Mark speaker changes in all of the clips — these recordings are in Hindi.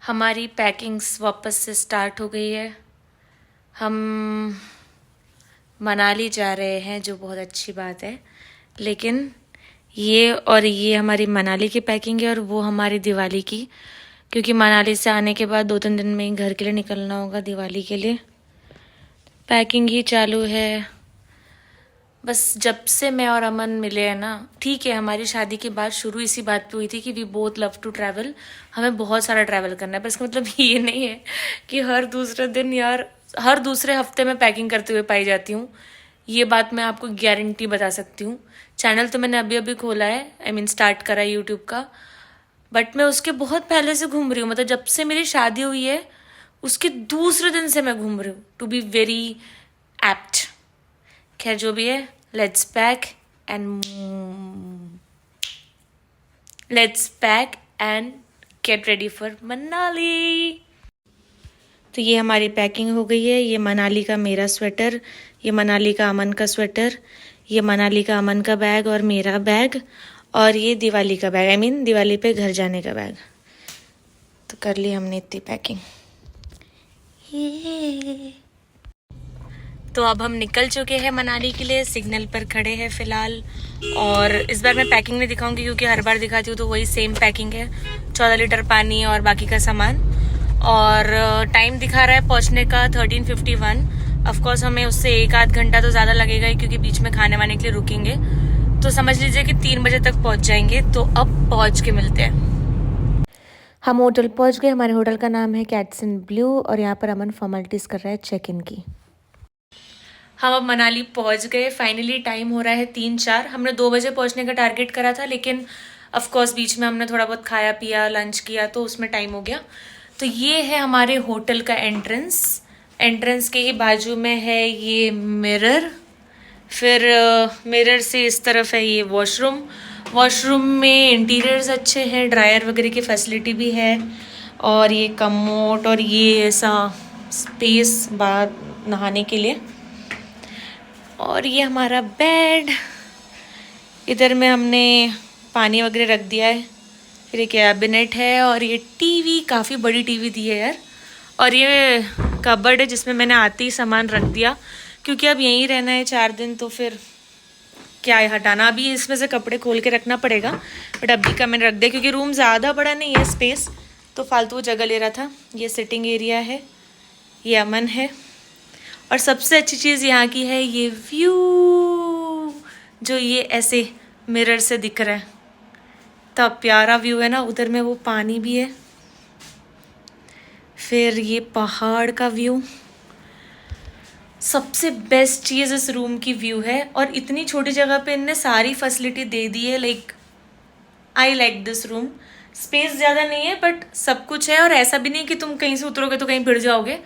Speaker 1: हमारी पैकिंग्स वापस से स्टार्ट हो गई है। हम मनाली जा रहे हैं, जो बहुत अच्छी बात है। लेकिन ये हमारी मनाली की पैकिंग है और वो हमारी दिवाली की, क्योंकि मनाली से आने के बाद 2-3 दिन में ही घर के लिए निकलना होगा दिवाली के लिए। पैकिंग ही चालू है। बस जब से मैं और अमन मिले हैं ना, ठीक है, हमारी शादी की बात शुरू इसी बात पे हुई थी कि we both love to travel. हमें बहुत सारा ट्रैवल करना है, पर इसका मतलब ये नहीं है कि हर दूसरे दिन यार हर दूसरे हफ्ते में पैकिंग करते हुए पाई जाती हूँ। ये बात मैं आपको गारंटी बता सकती हूँ। चैनल तो मैंने अभी अभी खोला है, आई मीन स्टार्ट करा है यूट्यूब का, बट मैं उसके बहुत पहले से घूम रही हूँ। मतलब जब से मेरी शादी हुई है उसके दूसरे दिन से मैं घूम रही हूँ, टू बी वेरी एप्ट। खैर जो भी है, let's pack and get ready for Manali. तो ये हमारी पैकिंग हो गई है। ये मनाली का मेरा स्वेटर, ये मनाली का अमन का स्वेटर, ये मनाली का अमन का बैग और मेरा बैग, और ये दिवाली का बैग, आई मीन दिवाली पे घर जाने का बैग। तो कर ली हमने इतनी पैकिंग। तो अब हम निकल चुके हैं मनाली के लिए, सिग्नल पर खड़े हैं फिलहाल। और इस बार मैं पैकिंग नहीं दिखाऊंगी क्योंकि हर बार दिखाती हूँ तो वही सेम पैकिंग है, 14 लीटर पानी और बाकी का सामान। और टाइम दिखा रहा है पहुँचने का 13:51। ऑफकोर्स हमें उससे 1-8 घंटा तो ज़्यादा लगेगा ही, क्योंकि बीच में खाने वाने के लिए रुकेंगे। तो समझ लीजिए कि 3 बजे तक पहुँच जाएंगे। तो अब पहुँच के मिलते हैं। हम होटल पहुँच गए। हमारे होटल का नाम है कैट्स इन ब्लू, और यहाँ पर अमन फॉर्मेलिटीज़ कर रहा है चेक इन की। हम अब मनाली पहुंच गए फाइनली। टाइम हो रहा है 3-4। हमने 2 बजे पहुंचने का टारगेट करा था, लेकिन ऑफ कोर्स बीच में हमने थोड़ा बहुत खाया पिया, लंच किया, तो उसमें टाइम हो गया। तो ये है हमारे होटल का एंट्रेंस। एंट्रेंस के ही बाजू में है ये मिरर। फिर मिरर से इस तरफ है ये वॉशरूम। वॉशरूम में इंटीरियर्स अच्छे हैं, ड्रायर वगैरह की फैसिलिटी भी है, और ये कमोड और ये ऐसा स्पेस बाहर नहाने के लिए। और ये हमारा बेड, इधर में हमने पानी वगैरह रख दिया है। फिर एक कैबिनेट है, और ये टीवी, काफ़ी बड़ी टीवी दी है यार। और ये कबर्ड है जिसमें मैंने आते ही सामान रख दिया, क्योंकि अब यहीं रहना है 4 दिन, तो फिर क्या है हटाना। अभी इसमें से कपड़े खोल के रखना पड़ेगा, बट अभी का मैंने रख दिया क्योंकि रूम ज़्यादा बड़ा नहीं है, स्पेस तो फालतू जगह ले रहा था। ये सिटिंग एरिया है, ये अमन है, और सबसे अच्छी चीज़ यहाँ की है ये व्यू, जो ये ऐसे मिरर से दिख रहा है। तब प्यारा व्यू है ना, उधर में वो पानी भी है। फिर ये पहाड़ का व्यू। सबसे बेस्ट चीज़ इस रूम की व्यू है, और इतनी छोटी जगह पे इनने सारी फैसिलिटी दे दी है। Like I like this room. Space ज़्यादा नहीं है बट सब कुछ है, और ऐसा भी नहीं कि तुम कहीं से उतरोगे तो कहीं भिड़ जाओगे।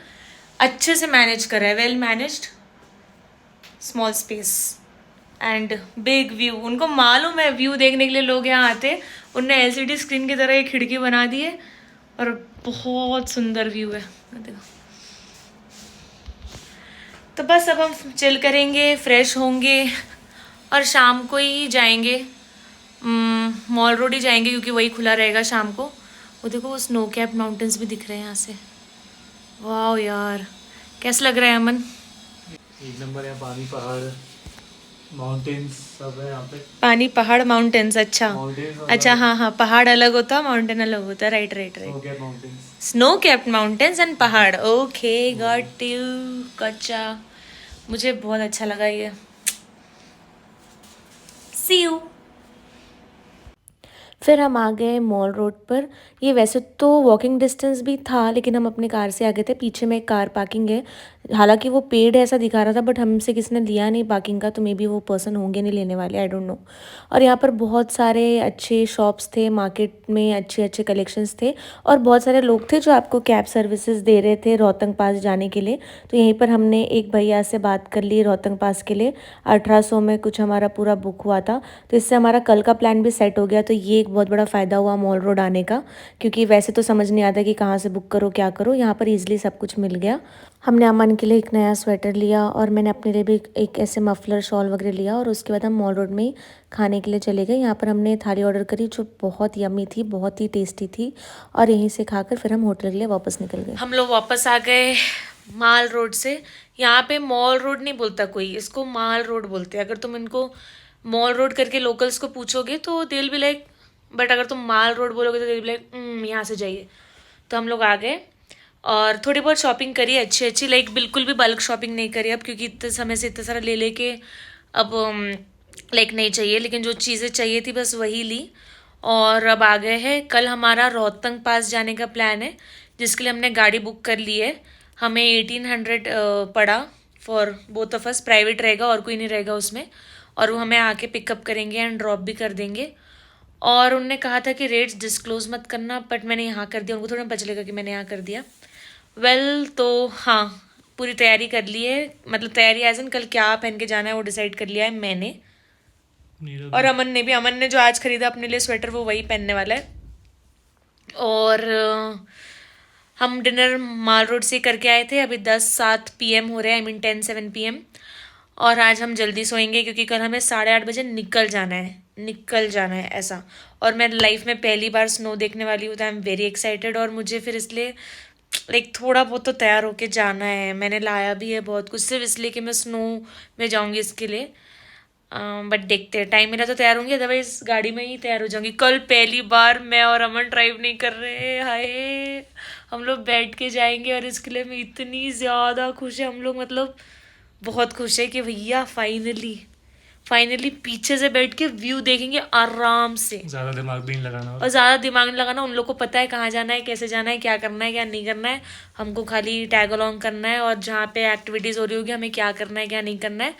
Speaker 1: अच्छे से मैनेज करा है, well managed. Small space and big view. उनको मालूम है व्यू देखने के लिए लोग यहाँ आते, उनने एलसीडी स्क्रीन की तरह एक खिड़की बना दी है, और बहुत सुंदर व्यू है। देखो, तो बस अब हम चिल करेंगे, फ्रेश होंगे, और शाम को ही जाएंगे, मॉल रोड ही जाएंगे, क्योंकि वही खुला रहेगा शाम को। वो देखो, वो स्नो कैप माउंटेन्स भी दिख रहे हैं यहाँ से। वाह यार, कैसा लग रहा है अमन?
Speaker 2: एक नंबर है। पानी, पहाड़, माउंटेन्स सब है यहाँ पे।
Speaker 1: पानी, पहाड़, माउंटेन्स। अच्छा
Speaker 2: माउंटेन्स
Speaker 1: अच्छा, हाँ हाँ, पहाड़ अलग होता, माउंटेन अलग होता, right right right.
Speaker 2: Snow cap mountains.
Speaker 1: Snow capped mountains and पहाड़, ओके गॉट यू, गॉटचा। मुझे बहुत अच्छा लगा ये। सी यू। फिर हम आ गए मॉल रोड पर। ये वैसे तो वॉकिंग डिस्टेंस भी था, लेकिन हम अपने कार से आ गए थे। पीछे में एक कार पार्किंग है, हालांकि वो पेड ऐसा दिखा रहा था, बट हमसे किसी ने लिया नहीं पार्किंग का, तो मे बी वो पर्सन होंगे नहीं लेने वाले, आई डोंट नो। और यहाँ पर बहुत सारे अच्छे शॉप्स थे, मार्केट में अच्छे अच्छे कलेक्शंस थे, और बहुत सारे लोग थे जो आपको कैब सर्विसेज दे रहे थे रोहतंग पास जाने के लिए। तो यहीं पर हमने एक भैया से बात कर ली रोहतंग पास के लिए। 1800 में कुछ हमारा पूरा बुक हुआ था, तो इससे हमारा कल का प्लान भी सेट हो गया। तो ये एक बहुत बड़ा फ़ायदा हुआ मॉल रोड आने का, क्योंकि वैसे तो समझ नहीं आता कि कहाँ से बुक करो क्या करो। यहाँ पर ईजिली सब कुछ मिल गया। हमने अमन के लिए एक नया स्वेटर लिया और मैंने अपने लिए भी एक ऐसे मफलर शॉल वगैरह लिया, और उसके बाद हम मॉल रोड में ही खाने के लिए चले गए। यहाँ पर हमने थाली ऑर्डर करी जो बहुत यम्मी थी, बहुत ही टेस्टी थी, और यहीं से खाकर फिर हम होटल के लिए वापस निकल गए। हम लोग वापस आ गए माल रोड से। यहाँ पे मॉल रोड नहीं बोलता कोई, इसको माल रोड बोलते हैं। अगर तुम इनको मॉल रोड करके लोकल्स को पूछोगे तो they will be like, but अगर तुम माल रोड बोलोगे तो दे विल बी लाइक यहाँ से जाइए। तो हम लोग आ गए और थोड़ी बहुत शॉपिंग करी अच्छी अच्छी, लाइक बिल्कुल भी बल्क शॉपिंग नहीं करी अब, क्योंकि इतने समय से इतना सारा ले लेके अब लाइक नहीं चाहिए, लेकिन जो चीज़ें चाहिए थी बस वही ली। और अब आ गए हैं। कल हमारा रोहतंग पास जाने का प्लान है, जिसके लिए हमने गाड़ी बुक कर ली है। हमें 1800 पड़ा for both of us, private रहेगा और कोई नहीं रहेगा उसमें, और वो हमें आके पिकअप करेंगे एंड ड्रॉप भी कर देंगे। और उनने कहा था कि रेट्स डिस्क्लोज मत करना, बट मैंने यहाँ कर दिया। उनको थोड़ा पता चलेगा कि मैंने यहाँ कर दिया। तो हाँ, पूरी तैयारी कर ली है, मतलब तैयारी एज इन कल क्या पहन के जाना है वो डिसाइड कर लिया है मैंने और अमन ने भी। अमन ने जो आज खरीदा अपने लिए स्वेटर वो वही पहनने वाला है। और हम डिनर माल रोड से करके आए थे। अभी 10-7 PM हो रहे हैं, आई मीन 10-7 PM। और आज हम जल्दी सोएंगे क्योंकि कल हमें 8:30 बजे निकल जाना है ऐसा। और मैं लाइफ में पहली बार स्नो देखने वाली हूँ, तो आई एम वेरी एक्साइटेड। और मुझे फिर इसलिए लाइक थोड़ा बहुत तो तैयार होके जाना है। मैंने लाया भी है बहुत कुछ, सिर्फ इसलिए कि मैं स्नो में जाऊँगी इसके लिए। बट देखते हैं, टाइम मिला तो तैयार होंगी, अदरवाइज गाड़ी में ही तैयार हो जाऊंगी। कल पहली बार मैं और अमन ड्राइव नहीं कर रहे, हाय हम लोग बैठ के जाएंगे। और इसके लिए मैं इतनी ज़्यादा खुश है, हम लोग मतलब बहुत खुश है कि भैया फाइनली पीछे से बैठ के व्यू देखेंगे आराम से।
Speaker 2: ज़्यादा दिमाग भी नहीं लगाना,
Speaker 1: और ज़्यादा दिमाग नहीं लगाना। उन लोग को पता है कहाँ जाना है, कैसे जाना है, क्या करना है क्या नहीं करना है। हमको खाली टैग अलॉन्ग करना है, और जहाँ पे एक्टिविटीज़ हो रही होगी हमें क्या करना है क्या नहीं करना है,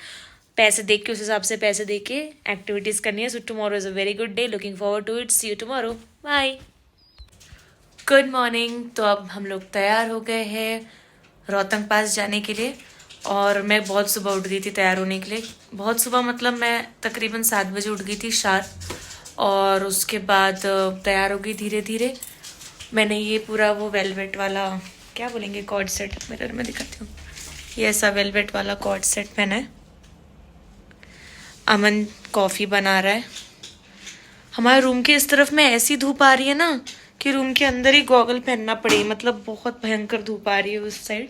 Speaker 1: पैसे देख के उस हिसाब से पैसे दे के एक्टिविटीज़ करनी है। So tomorrow is a very good day, looking forward to it. See you tomorrow, bye. Good morning. तो अब हम लोग तैयार हो गए हैं रोहतंग पास जाने के लिए। और मैं बहुत सुबह उठ गई थी तैयार होने के लिए, बहुत सुबह मतलब मैं तकरीबन 7 बजे उठ गई थी शार्प। और उसके बाद तैयार हो गई धीरे धीरे। मैंने ये पूरा वो वेलवेट वाला, क्या बोलेंगे, कॉर्ड सेट, मिरर में दिखाती हूँ, ये ऐसा वेलवेट वाला कॉर्ड सेट पहना है। अमन कॉफ़ी बना रहा है। हमारे रूम के इस तरफ में ऐसी धूप आ रही है ना कि रूम के अंदर ही गॉगल पहनना पड़े, मतलब बहुत भयंकर धूप आ रही है उस साइड,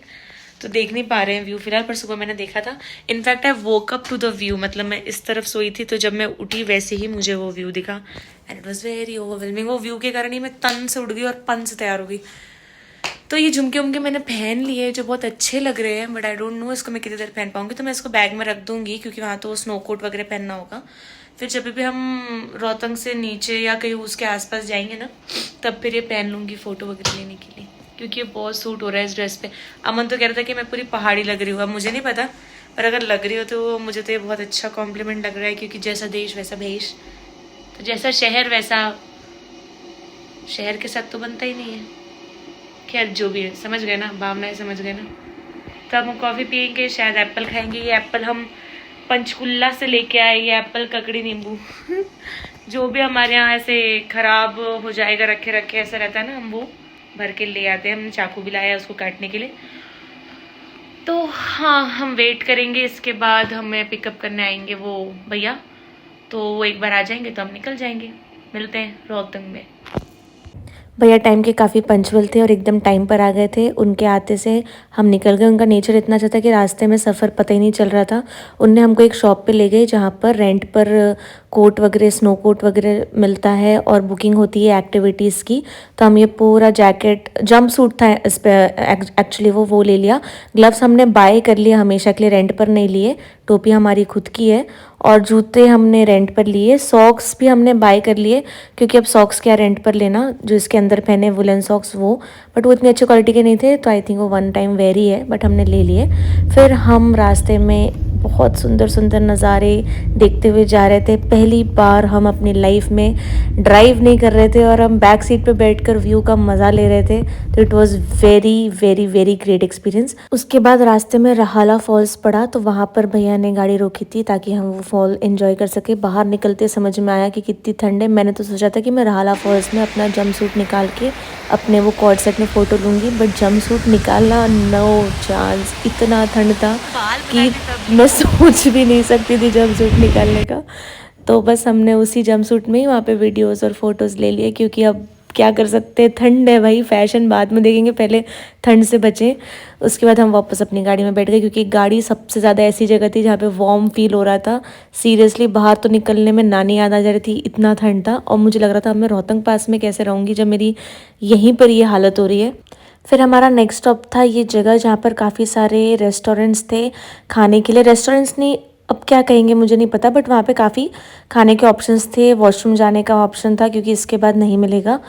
Speaker 1: तो देख नहीं पा रहे हैं व्यू फिलहाल। पर सुबह मैंने देखा था। In fact I woke up to the view, मतलब मैं इस तरफ सोई थी तो जब मैं उठी वैसे ही मुझे वो व्यू दिखा and it was very overwhelming. वो व्यू के कारण ही मैं तन से उठ गई और पन से तैयार हो गई। तो ये झुमके उमके मैंने पहन लिए जो बहुत अच्छे लग रहे हैं, बट आई डोंट नो इसको मैं कितनी देर पहन पाऊंगी। तो मैं इसको बैग में रख दूंगी क्योंकि वहाँ तो स्नो कोट वगैरह पहनना होगा। फिर जब भी हम रोहतंग से नीचे या कहीं उसके आसपास जाएंगे ना, तब फिर ये पहन लूँगी फ़ोटो वगैरह लेने के लिए, क्योंकि ये बहुत सूट हो रहा है इस ड्रेस पे। अमन तो कह रहा था कि मैं पूरी पहाड़ी लग रही हूँ, अब मुझे नहीं पता, पर अगर लग रही हो तो मुझे तो ये बहुत अच्छा कॉम्प्लीमेंट लग रहा है, क्योंकि जैसा देश वैसा भेष, तो जैसा शहर वैसा शहर के साथ तो बनता ही नहीं है। खैर जो भी है, समझ गए ना, भावनाएं समझ गए ना। तो हम कॉफ़ी पियेंगे, शायद एप्पल खाएंगे। ये एप्पल हम पंचकुला से लेके आए, ये एप्पल ककड़ी नींबू जो भी हमारे यहाँ ऐसे ख़राब हो जाएगा रखे रखे ऐसा रहता है ना, हम वो भर के ले आते हैं। हमने चाकू भी लाया है उसको काटने के लिए। तो हाँ, हम वेट करेंगे, इसके बाद हमें पिकअप करने आएंगे वो भैया। तो वो एक बार आ जाएंगे तो हम निकल जाएंगे। मिलते हैं रोहतंग में। भैया टाइम के काफ़ी पंचुअल थे और एकदम टाइम पर आ गए थे। उनके आते से हम निकल गए। उनका नेचर इतना अच्छा था कि रास्ते में सफ़र पता ही नहीं चल रहा था। उनने हमको एक शॉप पे ले गए जहाँ पर रेंट पर कोट वगैरह, स्नो कोट वगैरह मिलता है और बुकिंग होती है एक्टिविटीज़ की। तो हम ये पूरा जैकेट, जंप सूट था इस पर एक्चुअली, वो ले लिया। ग्लव्स हमने बाय कर लिए, हमेशा के लिए रेंट पर नहीं लिए। टोपी हमारी खुद की है और जूते हमने रेंट पर लिए। सॉक्स भी हमने बाय कर लिए, क्योंकि अब सॉक्स क्या रेंट पर लेना, जो इसके अंदर पहने वुलन सॉक्स वो, बट वो इतनी अच्छी क्वालिटी के नहीं थे, तो आई थिंक वो 1 टाइम वेयर ही है, बट हमने ले लिए। फिर हम रास्ते में बहुत सुंदर सुंदर नज़ारे देखते हुए जा रहे थे। पहली बार हम अपनी लाइफ में ड्राइव नहीं कर रहे थे और हम बैक सीट पे बैठकर व्यू का मज़ा ले रहे थे। तो it was very very very great experience. उसके बाद रास्ते में रहाला फॉल्स पड़ा, तो वहाँ पर भैया ने गाड़ी रोकी थी ताकि हम वो फॉल एंजॉय कर सके। बाहर निकलते समझ में आया कि कितनी ठंड है। मैंने तो सोचा था कि मैं रहाला फॉल्स में अपना जंप सूट निकाल के अपने वो कॉर्ड सेट में फ़ोटो लूँगी, बट जंप सूट निकालना नो चांस। इतना ठंड था कि मैं सोच भी नहीं सकती थी जंप सूट निकालने का। तो बस हमने उसी जंप सूट में ही वहाँ पे वीडियोस और फोटोज़ ले लिए, क्योंकि अब क्या कर सकते हैं, ठंड है भाई, फैशन बाद में देखेंगे, पहले ठंड से बचें। उसके बाद हम वापस अपनी गाड़ी में बैठ गए, क्योंकि गाड़ी सबसे ज़्यादा ऐसी जगह थी जहाँ पे वार्म फील हो रहा था। सीरियसली बाहर तो निकलने में नानी याद आ जा रही थी, इतना ठंड था। और मुझे लग रहा था अब मैं रोहतंग पास में कैसे रहूँगी जब मेरी यहीं पर ये हालत हो रही है। फिर हमारा नेक्स्ट स्टॉप था ये जगह जहाँ पर काफ़ी सारे रेस्टोरेंट्स थे खाने के लिए। रेस्टोरेंट्स नहीं, अब क्या कहेंगे मुझे नहीं पता, बट वहाँ पे काफ़ी खाने के ऑप्शंस थे। वॉशरूम जाने का ऑप्शन था, क्योंकि इसके बाद नहीं मिलेगा।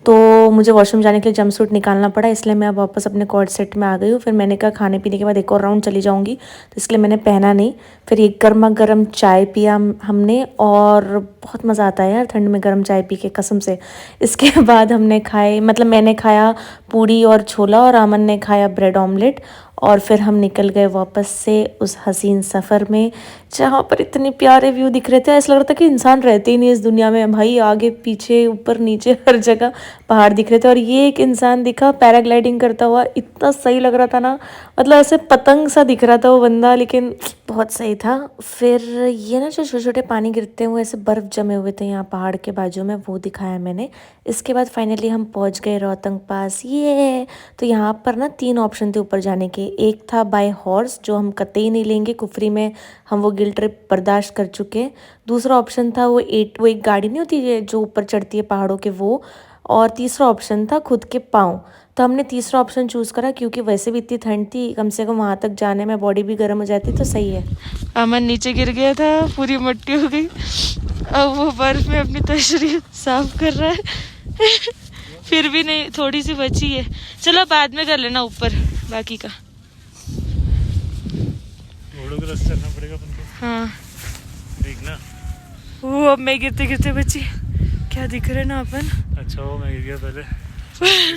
Speaker 1: तो मुझे वॉशरूम जाने के लिए जंप सूट निकालना पड़ा, इसलिए मैं अब वापस अपने कॉर्ड सेट में आ गई हूँ। फिर मैंने कहा खाने पीने के बाद एक और राउंड चली जाऊँगी, तो इसलिए मैंने पहना नहीं। फिर एक गर्मा गर्म चाय पिया हमने, और बहुत मज़ा आता है यार ठंड में गर्म चाय पी के, कसम से। इसके बाद हमने खाए, मतलब मैंने खाया पूड़ी और छोला, और अमन ने खाया ब्रेड ऑमलेट। और फिर हम निकल गए वापस से उस हसीन सफ़र में, जहाँ पर इतने प्यारे व्यू दिख रहे थे। ऐसा लग रहा था कि इंसान रहते ही नहीं इस दुनिया में भाई। आगे पीछे ऊपर नीचे हर जगह पहाड़ दिख रहे थे, और ये एक इंसान दिखा पैराग्लाइडिंग करता हुआ, इतना सही लग रहा था ना, मतलब ऐसे पतंग सा दिख रहा था वो बंदा, लेकिन बहुत सही था। फिर ये ना जो छोटे छोटे पानी गिरते हैं, वो ऐसे बर्फ़ जमे हुए थे यहाँ पहाड़ के बाजू में, वो दिखाया मैंने। इसके बाद फाइनली हम पहुँच गए रोहतंग पास। ये तो यहाँ पर ना 3 ऑप्शन थे ऊपर जाने के। एक था बाय हॉर्स, जो हम कतई नहीं लेंगे, कुफरी में हम वो गिल ट्रिप बर्दाश्त कर चुके हैं। दूसरा ऑप्शन था वो एक गाड़ी नहीं होती है जो ऊपर चढ़ती है पहाड़ों के, वो। और तीसरा ऑप्शन था खुद के पाँव। तो हमने तीसरा ऑप्शन चूज़ करा, क्योंकि वैसे भी इतनी ठंड थी, कम से कम वहाँ तक जाने में बॉडी भी गर्म हो जाती, तो सही है। अमन नीचे गिर गया था, पूरी मट्टी हो गई, अब वो बर्फ में अपनी तशरीफ साफ कर रहा है। फिर भी नहीं, थोड़ी सी बची है, चलो बाद में कर लेना ऊपर बाकी का।
Speaker 2: चलना पड़ेगा अपन को।
Speaker 1: हाँ
Speaker 2: देखना
Speaker 1: वो अब मैं गिरते गिरते बची, क्या दिख रहा है ना अपन।
Speaker 2: अच्छा वो मैं गिर गया पहले,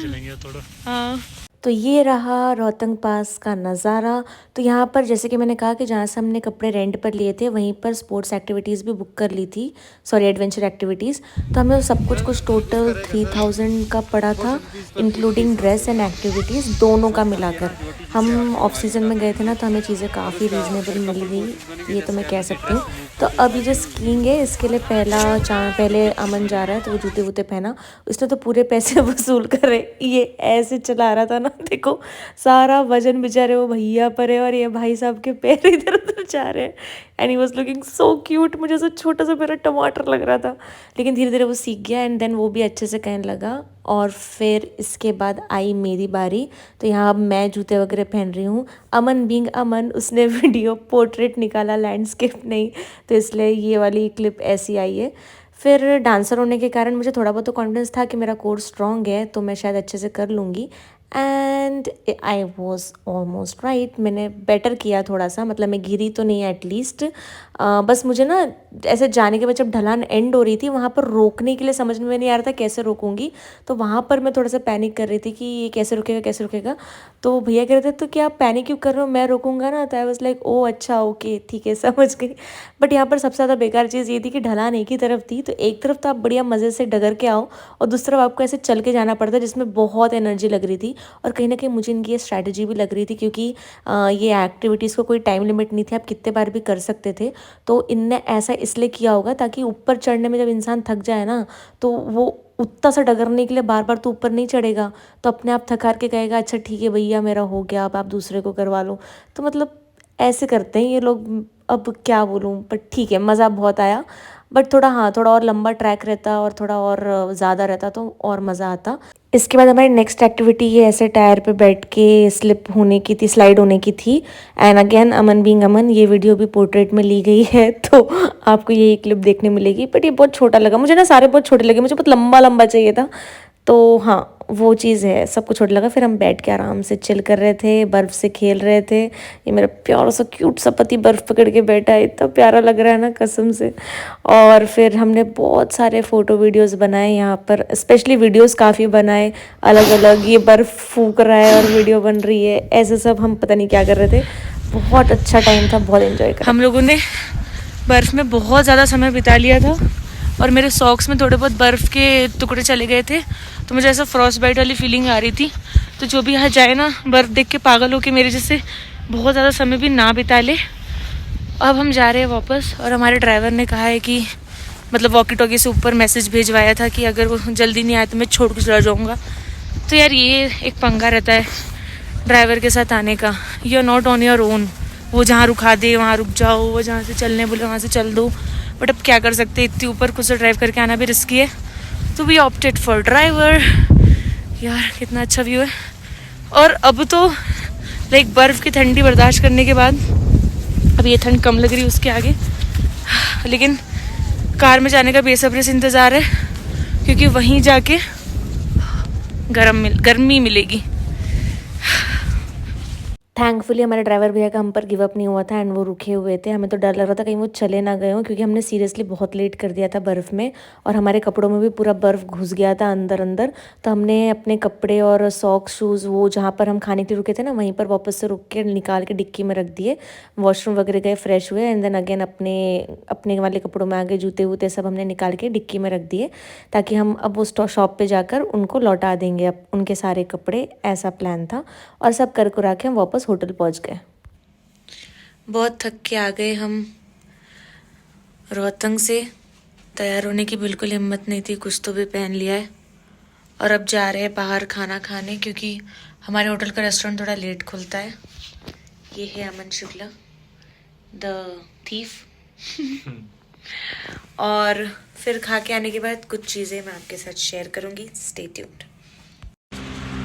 Speaker 2: चलेंगे थोड़ा।
Speaker 1: हाँ, तो ये रहा रोहतंग पास का नज़ारा। तो यहाँ पर जैसे कि मैंने कहा कि जहाँ से हमने कपड़े रेंट पर लिए थे, वहीं पर स्पोर्ट्स एक्टिविटीज़ भी बुक कर ली थी, सॉरी एडवेंचर एक्टिविटीज़। तो हमें सब कुछ टोटल 3000 का पड़ा था, इंक्लूडिंग ड्रेस एंड एक्टिविटीज़ दोनों का मिलाकर। हम ऑफ सीज़न में गए थे ना, तो हमें चीज़ें काफ़ी रीज़नेबल मिल गई, ये तो मैं कह सकती हूँ। तो अब ये जो स्कीइंग है, इसके लिए पहले अमन जा रहा है, तो वो जूते वूते पहना। उसने तो पूरे पैसे वसूल करे, ये ऐसे चला रहा था ना, देखो सारा वजन बेचारे वो भैया पर है, और ये भाई साहब के पैर इधर उधर जा रहे हैं। And he was looking so cute, मुझे ऐसा छोटा सा मेरा टमाटर लग रहा था। लेकिन धीरे धीरे वो सीख गया, एंड देन वो भी अच्छे से कहने लगा। और फिर इसके बाद आई मेरी बारी। तो यहाँ अब मैं जूते वगैरह पहन रही हूँ। अमन बीइंग अमन, उसने वीडियो पोर्ट्रेट निकाला, लैंडस्केप नहीं, तो इसलिए ये वाली क्लिप ऐसी आई है। फिर डांसर होने के कारण मुझे थोड़ा बहुत तो कॉन्फिडेंस था कि मेरा कोर स्ट्रॉन्ग है, तो मैं शायद अच्छे से कर लूँगी। And I was almost right, मैंने बेटर किया थोड़ा सा, मतलब मैं गिरी तो नहीं एटलीस्ट। बस मुझे ना ऐसे जाने के बाद जब ढलान एंड हो रही थी, वहाँ पर रोकने के लिए समझ में नहीं आ रहा था कैसे रोकूंगी। तो वहाँ पर मैं थोड़ा सा पैनिक कर रही थी कि ये कैसे रुकेगा कैसे रुकेगा। तो भैया कह रहे थे तो क्या आप पैनिक क्यों कर रहे हो, मैं रोकूंगा ना। तो आई वाज लाइक ओ अच्छा ओके ठीक है, समझ गई। बट यहाँ पर सबसे ज़्यादा बेकार चीज़ ये थी कि ढलान एक ही तरफ थी, तो एक तरफ तो आप बढ़िया मज़े से डगर के आओ, और दूसरी तरफ आपको ऐसे चल के जाना पड़ता, जिसमें बहुत एनर्जी लग रही थी। और कहीं ना कहीं मुझे इनकी ये स्ट्रैटेजी भी लग रही थी, क्योंकि ये एक्टिविटीज़ को कोई टाइम लिमिट नहीं थी, आप कितने बार भी कर सकते थे। तो इनने ऐसा इसलिए किया होगा ताकि ऊपर चढ़ने में जब इंसान थक जाए ना, तो वो उतना सा डगरने के लिए बार बार तो ऊपर नहीं चढ़ेगा, तो अपने आप थक हार के कहेगा अच्छा ठीक है भैया मेरा हो गया, अब आप दूसरे को करवा लो। तो मतलब ऐसे करते हैं ये लोग, अब क्या बोलूँ, बट ठीक है मज़ा बहुत आया। बट थोड़ा और लंबा ट्रैक रहता और थोड़ा और ज़्यादा रहता तो और मज़ा आता। इसके बाद हमारी नेक्स्ट एक्टिविटी ये ऐसे टायर पे बैठ के स्लिप होने की थी, स्लाइड होने की थी। एंड अगेन अमन बीइंग अमन, ये वीडियो भी पोर्ट्रेट में ली गई है, तो आपको यही क्लिप देखने मिलेगी। बट ये बहुत छोटा लगा मुझे ना, सारे बहुत छोटे लगे, मुझे बहुत लंबा लंबा चाहिए था। तो हाँ
Speaker 3: वो चीज़ है, सब कुछ छोटा लगा। फिर हम बैठ के आराम से चिल कर रहे थे, बर्फ़ से खेल रहे थे। ये मेरा प्यारा सा क्यूट सा पति बर्फ़ पकड़ के बैठा है, इतना प्यारा लग रहा है ना कसम से। और फिर हमने बहुत सारे फ़ोटो वीडियोस बनाए यहाँ पर, स्पेशली वीडियोस काफ़ी बनाए अलग अलग। ये बर्फ़ फूंक रहा है और वीडियो बन रही है, ऐसे सब हम पता नहीं क्या कर रहे थे। बहुत अच्छा टाइम था, बहुत एंजॉय करा।
Speaker 1: हम लोगों ने बर्फ़ में बहुत ज़्यादा समय बिता लिया था और मेरे सॉक्स में थोड़े बहुत बर्फ़ के टुकड़े चले गए थे, तो मुझे ऐसा फ्रॉस्ट बाइट वाली फीलिंग आ रही थी। तो जो भी यहाँ जाए ना, बर्फ़ देख के पागल हो के मेरे जैसे बहुत ज़्यादा समय भी ना बिता ले। अब हम जा रहे हैं वापस, और हमारे ड्राइवर ने कहा है कि मतलब वॉकी टॉकी से ऊपर मैसेज भेजवाया था कि अगर वो जल्दी नहीं आया तो मैं छोड़ के चला जाऊँगा। तो यार ये एक पंगा रहता है ड्राइवर के साथ आने का, you are not on your own. वो जहाँ रुका दे वहाँ रुक जाओ, वो जहाँ से चलने बोले वहाँ से चल दो, बट अब क्या कर सकते, इतनी ऊपर खुद से ड्राइव करके आना भी रिस्की है। तो वी ऑप्टेड फॉर ड्राइवर। यार कितना अच्छा व्यू है। और अब तो लाइक बर्फ़ की ठंडी बर्दाश्त करने के बाद अब ये ठंड कम लग रही है उसके आगे, लेकिन कार में जाने का बेसब्री से इंतज़ार है, क्योंकि वहीं जाके गर्मी मिलेगी।
Speaker 3: थैंकफुली हमारे ड्राइवर भैया का हम पर गिव अप नहीं हुआ था एंड वो रुके हुए थे। हमें तो डर लग रहा था कहीं वो चले ना गए हों, क्योंकि हमने सीरियसली बहुत लेट कर दिया था बर्फ़ में, और हमारे कपड़ों में भी पूरा बर्फ़ घुस गया था अंदर अंदर। तो हमने अपने कपड़े और सॉक्स शूज़ वो जहाँ पर हम खाने के लिए रुके थे ना, वहीं पर वापस से रुक के निकाल के डिक्की में रख दिए। वॉशरूम वगैरह गए, फ्रेश हुए, एंड देन अगेन अपने वाले कपड़ों में आ गए, जूते वूते सब हमने निकाल के डिक्की में रख दिए, ताकि हम अब उस शॉप पर जाकर उनको लौटा देंगे अब उनके सारे कपड़े। ऐसा प्लान था, और सब कर कुरा के हम वापस होटल पहुँच गए।
Speaker 1: बहुत थक के आ गए हम रोहतंग से। तैयार होने की बिल्कुल हिम्मत नहीं थी, कुछ तो भी पहन लिया है। और अब जा रहे हैं बाहर खाना खाने, क्योंकि हमारे होटल का रेस्टोरेंट थोड़ा लेट खुलता है। ये है अमन शुक्ला द थीफ। और फिर खा के आने के बाद कुछ चीज़ें मैं आपके साथ शेयर करूँगी, स्टे ट्यून्ड।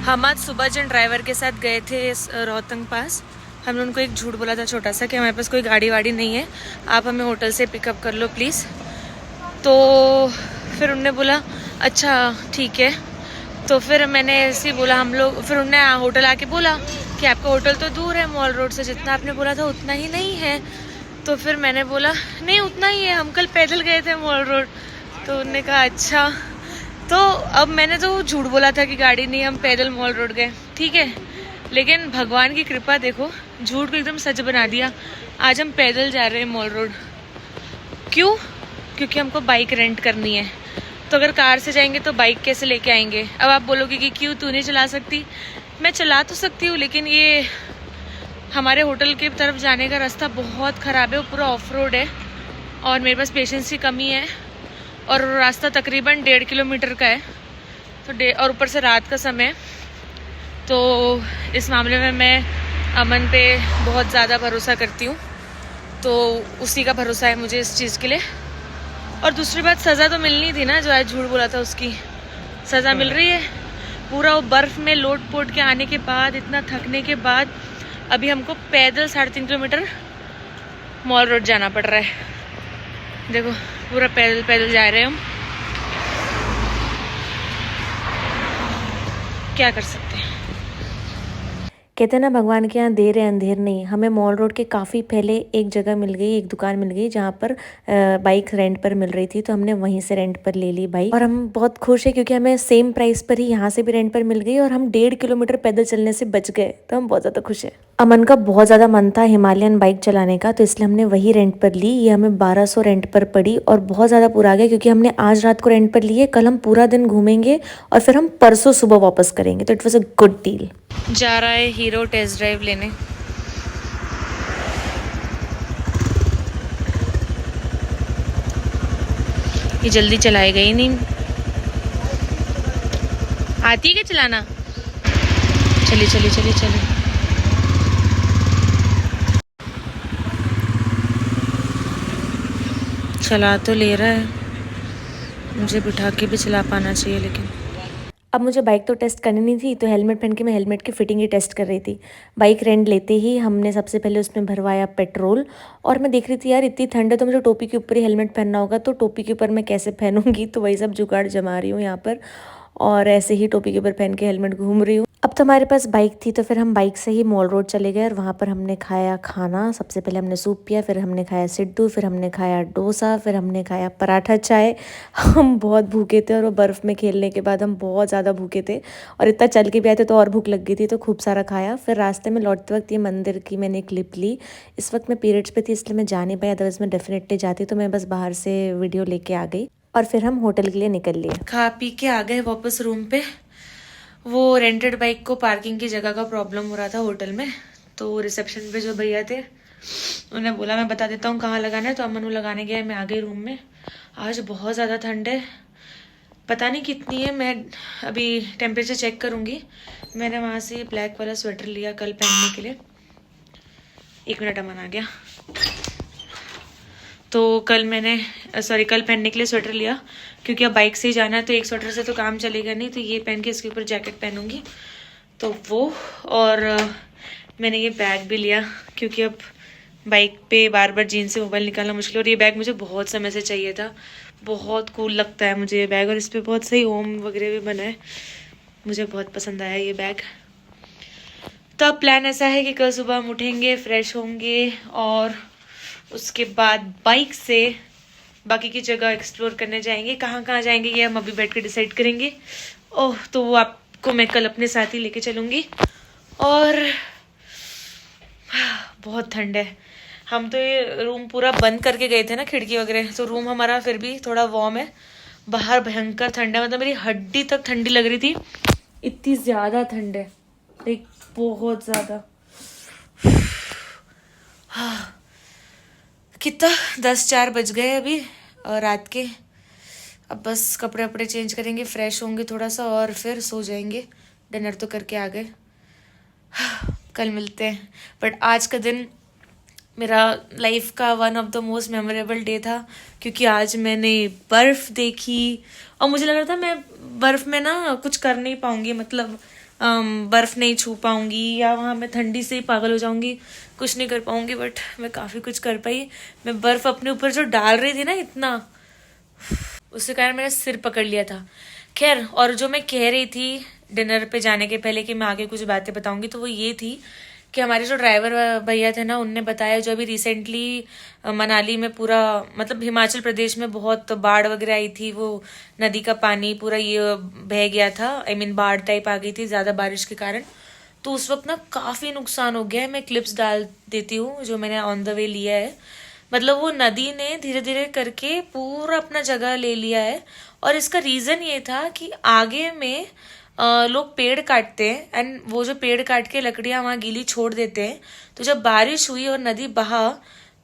Speaker 1: हम आज सुबह जिन ड्राइवर के साथ गए थे रोहतंग पास, हमने उनको एक झूठ बोला था छोटा सा कि हमारे पास कोई गाड़ी वाड़ी नहीं है, आप हमें होटल से पिकअप कर लो प्लीज़। तो फिर उनने बोला अच्छा ठीक है। तो फिर मैंने ऐसे ही बोला हम लोग, फिर उनने होटल आके बोला कि आपका होटल तो दूर है मॉल रोड से, जितना आपने बोला था उतना ही नहीं है। तो फिर मैंने बोला नहीं उतना ही है, हम कल पैदल गए थे मॉल रोड। तो उनने कहा अच्छा। तो अब मैंने तो झूठ बोला था कि गाड़ी नहीं, हम पैदल मॉल रोड गए, ठीक है। लेकिन भगवान की कृपा देखो, झूठ को एकदम सच बना दिया। आज हम पैदल जा रहे हैं मॉल रोड। क्यों? क्योंकि हमको बाइक रेंट करनी है। तो अगर कार से जाएंगे तो बाइक कैसे लेके आएंगे? अब आप बोलोगे कि क्यों तू नहीं चला सकती? मैं चला तो सकती हूँ, लेकिन ये हमारे होटल की तरफ जाने का रास्ता बहुत ख़राब है, वो पूरा ऑफ रोड है और मेरे पास पेशेंस की कमी है। और रास्ता तकरीबन 1.5 किलोमीटर का है, तो और ऊपर से रात का समय, तो इस मामले में मैं अमन पे बहुत ज़्यादा भरोसा करती हूँ। तो उसी का भरोसा है मुझे इस चीज़ के लिए। और दूसरी बात, सज़ा तो मिलनी थी ना, जो आज झूठ बोला था उसकी सज़ा मिल रही है। पूरा वो बर्फ़ में लोट पोट के आने के बाद, इतना थकने के बाद, अभी हमको पैदल 3.5 किलोमीटर मॉल रोड जाना पड़ रहा है। देखो पूरा पैदल पैदल जा रहे हैं हम, क्या कर सकते हैं।
Speaker 3: कहते हैं ना भगवान के यहाँ देर है अंधेर नहीं। हमें मॉल रोड के काफ़ी पहले एक जगह मिल गई, एक दुकान मिल गई जहाँ पर बाइक रेंट पर मिल रही थी, तो हमने वहीं से रेंट पर ले ली बाइक। और हम बहुत खुश है क्योंकि हमें सेम प्राइस पर ही यहाँ से भी रेंट पर मिल गई और हम 1.5 किलोमीटर पैदल चलने से बच गए, तो हम बहुत ज़्यादा खुश है। अमन का बहुत ज़्यादा मन था हिमालयन बाइक चलाने का, तो इसलिए हमने वही रेंट पर ली। ये हमें 1200 रेंट पर पड़ी और बहुत ज़्यादा पूरा आ गया, क्योंकि हमने आज रात को रेंट पर लिए, कल हम पूरा दिन घूमेंगे और फिर हम परसों सुबह वापस करेंगे, तो it was a good deal.
Speaker 1: जा रहा है हीरो टेस्ट ड्राइव लेने। ये जल्दी चलाएगा ही नहीं। आती है क्या चलाना? चलिए चलिए चलिए चलिए। चला तो ले रहा है, मुझे बिठा के भी चला पाना चाहिए। लेकिन
Speaker 3: अब मुझे बाइक तो टेस्ट करनी नहीं थी, तो हेलमेट पहन के मैं हेलमेट की फिटिंग ही टेस्ट कर रही थी। बाइक रेंट लेते ही हमने सबसे पहले उसमें भरवाया पेट्रोल, और मैं देख रही थी यार इतनी ठंड है तो मुझे टोपी के ऊपर ही हेलमेट पहनना होगा, तो टोपी के ऊपर मैं कैसे पहनूंगी, तो वही सब जुगाड़ जमा रही हूँ यहाँ पर। और ऐसे ही टोपी के ऊपर पहन के हेलमेट घूम रही हूँ। अब तो हमारे पास बाइक थी तो फिर हम बाइक से ही मॉल रोड चले गए और वहाँ पर हमने खाया खाना। सबसे पहले हमने सूप पिया, फिर हमने खाया सिड्डू, फिर हमने खाया डोसा, फिर हमने खाया पराठा चाय। हम बहुत भूखे थे और वो बर्फ़ में खेलने के बाद हम बहुत ज़्यादा भूखे थे और इतना चल के भी आए थे तो और भूख लग गई थी, तो खूब सारा खाया। फिर रास्ते में लौटते वक्त ये मंदिर की मैंने क्लिप ली। इस वक्त मैं पीरियड्स पे थी इसलिए मैं जा नहीं पाई, अदरवाइज़ मैं डेफिनेटली जाती, तो मैं बस बाहर से वीडियो लेके आ गई और फिर हम होटल के लिए निकल लिए।
Speaker 1: खा पी के आ गए वापस रूम पे। वो रेंटेड बाइक को पार्किंग की जगह का प्रॉब्लम हो रहा था होटल में, तो रिसेप्शन पे जो भैया थे उन्हें बोला मैं बता देता हूँ कहाँ लगाना है, तो अमन वो लगाने गया। मैं आ गई रूम में। आज बहुत ज़्यादा ठंड है, पता नहीं कितनी है, मैं अभी टेम्परेचर चेक करूँगी। मैंने वहाँ से ब्लैक वाला स्वेटर लिया कल पहनने के लिए। 1 मिनट अमन आ गया। तो कल पहनने के लिए स्वेटर लिया, क्योंकि अब बाइक से ही जाना है तो एक स्वेटर से तो काम चलेगा नहीं, तो ये पहन के इसके ऊपर जैकेट पहनूंगी, तो वो। और मैंने ये बैग भी लिया क्योंकि अब बाइक पे बार बार जीन्स से मोबाइल निकालना मुश्किल है। और ये बैग मुझे बहुत समय से चाहिए था, बहुत कूल लगता है मुझे ये बैग, और इस पर बहुत सही ओम वगैरह भी बना है, मुझे बहुत पसंद आया ये बैग। तो अब प्लान ऐसा है कि कल सुबह हम उठेंगे, फ्रेश होंगे और उसके बाद बाइक से बाकी की जगह एक्सप्लोर करने जाएंगे। कहाँ कहाँ जाएंगे ये हम अभी बैठ कर डिसाइड करेंगे। ओह, तो वो आपको मैं कल अपने साथ ही लेके चलूँगी। और बहुत ठंड है। हम तो ये रूम पूरा बंद करके गए थे ना, खिड़की वगैरह, तो रूम हमारा फिर भी थोड़ा वार्म है। बाहर भयंकर ठंड है, मतलब मेरी हड्डी तक ठंडी लग रही थी, इतनी ज़्यादा ठंड है, लाइक बहुत ज़्यादा। कितना 10:04 बज गए अभी रात के। अब बस कपड़े वपड़े चेंज करेंगे, फ्रेश होंगे थोड़ा सा और फिर सो जाएंगे। डिनर तो करके आ गए, कल मिलते हैं। बट आज का दिन मेरा लाइफ का one of the most memorable day था, क्योंकि आज मैंने बर्फ़ देखी और मुझे लग रहा था मैं बर्फ़ में ना कुछ कर नहीं पाऊँगी, मतलब बर्फ़ नहीं छू पाऊँगी या वहाँ मैं ठंडी से ही पागल हो जाऊँगी, कुछ नहीं कर पाऊँगी। बट मैं काफ़ी कुछ कर पाई। मैं बर्फ़ अपने ऊपर जो डाल रही थी ना इतना, उसके कारण मेरा सिर पकड़ लिया था। खैर, और जो मैं कह रही थी डिनर पे जाने के पहले कि मैं आगे कुछ बातें बताऊंगी, तो वो ये थी कि हमारे जो ड्राइवर भैया थे ना, उनने बताया जो अभी रिसेंटली मनाली में पूरा, मतलब हिमाचल प्रदेश में बहुत बाढ़ वगैरह आई थी, वो नदी का पानी पूरा ये बह गया था, आई मीन बाढ़ टाइप आ गई थी ज़्यादा बारिश के कारण। तो उस वक्त ना काफ़ी नुकसान हो गया है। मैं क्लिप्स डाल देती हूँ जो मैंने ऑन द वे लिया है। मतलब वो नदी ने धीरे धीरे करके पूरा अपना जगह ले लिया है, और इसका रीज़न ये था कि आगे में लोग पेड़ काटते हैं, एंड वो जो पेड़ काट के लकड़ियाँ वहाँ गीली छोड़ देते हैं, तो जब बारिश हुई और नदी बहा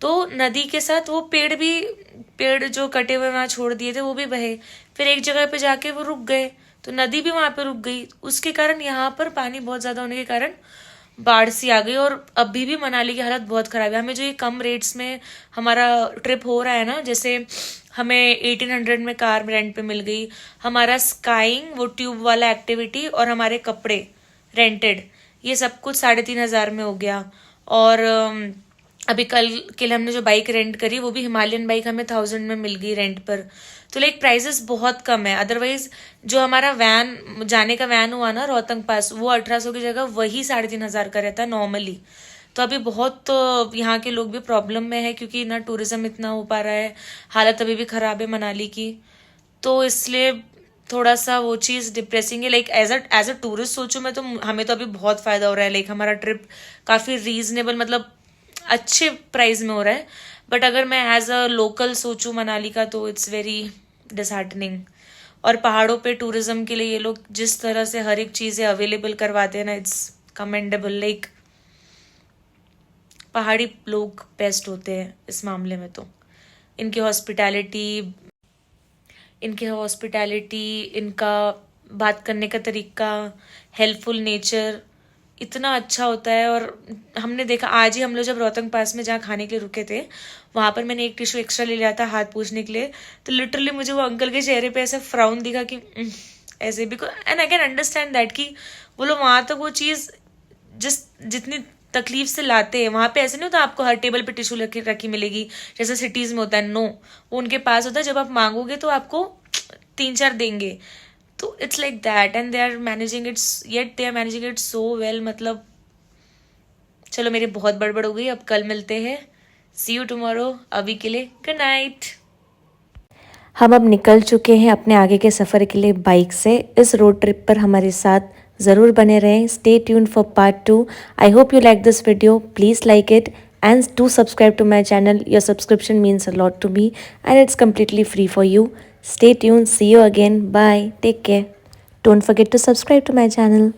Speaker 1: तो नदी के साथ वो पेड़ जो कटे हुए वहाँ छोड़ दिए थे वो भी बहे, फिर एक जगह पे जाके वो रुक गए, तो नदी भी वहाँ पे रुक गई। उसके कारण यहाँ पर पानी बहुत ज़्यादा होने के कारण बाढ़ सी आ गई, और अभी भी मनाली की हालत बहुत ख़राब है। हमें जो ये कम रेट्स में हमारा ट्रिप हो रहा है ना, जैसे हमें 1800 में कार रेंट पे मिल गई, हमारा स्काइंग वो ट्यूब वाला एक्टिविटी और हमारे कपड़े रेंटेड, ये सब कुछ 3500 में हो गया। और अभी कल के लिए हमने जो बाइक रेंट करी वो भी हिमालयन बाइक हमें 1000 में मिल गई रेंट पर, तो लाइक प्राइसेस बहुत कम है। अदरवाइज जो हमारा वैन जाने का वैन हुआ ना रोहतंग पास, वो 1800 की जगह वही 3500 का रहता है नॉर्मली। तो अभी बहुत यहाँ के लोग भी प्रॉब्लम में है, क्योंकि ना टूरिज्म इतना हो पा रहा है, हालत अभी भी ख़राब है मनाली की, तो इसलिए थोड़ा सा वो चीज़ डिप्रेसिंग है। लाइक एज अ टूरिस्ट सोचूं मैं, तो हमें तो अभी बहुत फ़ायदा हो रहा है, लाइक हमारा ट्रिप काफ़ी रीजनेबल, मतलब अच्छे प्राइस में हो रहा है। बट अगर मैं एज अ लोकल सोचूं मनाली का, तो इट्स वेरी डिसहार्टनिंग। और पहाड़ों पे टूरिज्म के लिए ये लोग जिस तरह से हर एक चीज़ें अवेलेबल करवाते हैं ना, इट्स कमेंडेबल। लाइक पहाड़ी लोग बेस्ट होते हैं इस मामले में, तो इनकी हॉस्पिटैलिटी, इनका बात करने का तरीका, हेल्पफुल नेचर इतना अच्छा होता है। और हमने देखा आज ही हम लोग जब रोहतंग पास में जहाँ खाने के लिए रुके थे, वहाँ पर मैंने एक टिश्यू एक्स्ट्रा ले लिया था हाथ पोंछने के लिए, तो लिटरली मुझे वो अंकल के चेहरे पे ऐसा फ्राउन दिखा कि ऐसे, because and I can understand that कि वो लोग वहाँ तक वो चीज़ जितनी तकलीफ से लाते हैं, वहाँ पे ऐसे नहीं होता आपको हर टेबल पे टिश्यू रखी मिलेगी जैसे सिटीज़ में होता है। नो, वो उनके पास होता है, जब आप मांगोगे तो आपको 3-4 देंगे। तो it's like that and they are managing it so well. मतलब चलो मेरी बहुत बड़बड़ हो गई, अब कल मिलते हैं. सी यू टुमारो. अभी के लिए गुड नाइट.
Speaker 3: हम अब निकल चुके हैं अपने आगे के सफ़र के लिए बाइक से. इस रोड ट्रिप पर हमारे साथ ज़रूर बने रहें. Stay tune for part 2. I hope you like this video. Please like it and do subscribe to my channel. Your subscription means a lot to me and it's completely free for you. Stay tuned. See you again. Bye. Take care. Don't forget to subscribe to my channel.